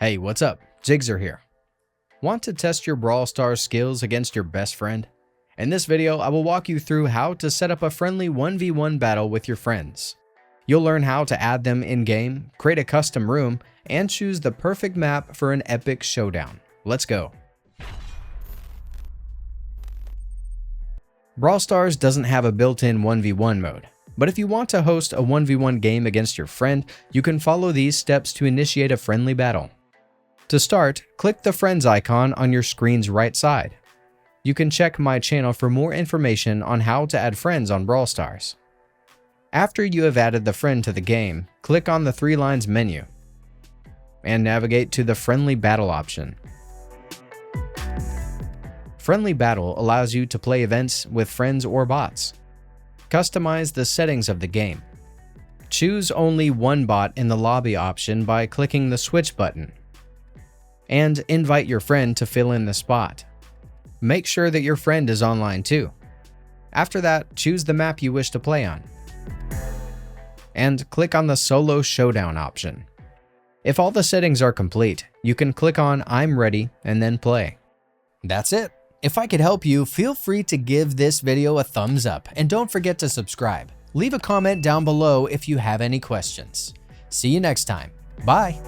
Hey, what's up? Jigxor here. Want to test your Brawl Stars skills against your best friend? In this video, I will walk you through how to set up a friendly 1v1 battle with your friends. You'll learn how to add them in-game, create a custom room, and choose the perfect map for an epic showdown. Let's go. Brawl Stars doesn't have a built-in 1v1 mode, but if you want to host a 1v1 game against your friend, you can follow these steps to initiate a friendly battle. To start, click the friends icon on your screen's right side. You can check my channel for more information on how to add friends on Brawl Stars. After you have added the friend to the game, click on the 3 lines menu and navigate to the Friendly Battle option. Friendly Battle allows you to play events with friends or bots. Customize the settings of the game. Choose only one bot in the lobby option by clicking the switch button, and invite your friend to fill in the spot. Make sure that your friend is online too. After that, choose the map you wish to play on, and click on the Solo Showdown option. If all the settings are complete, you can click on I'm ready and then play. That's it. If I could help you, feel free to give this video a thumbs up and don't forget to subscribe. Leave a comment down below if you have any questions. See you next time. Bye.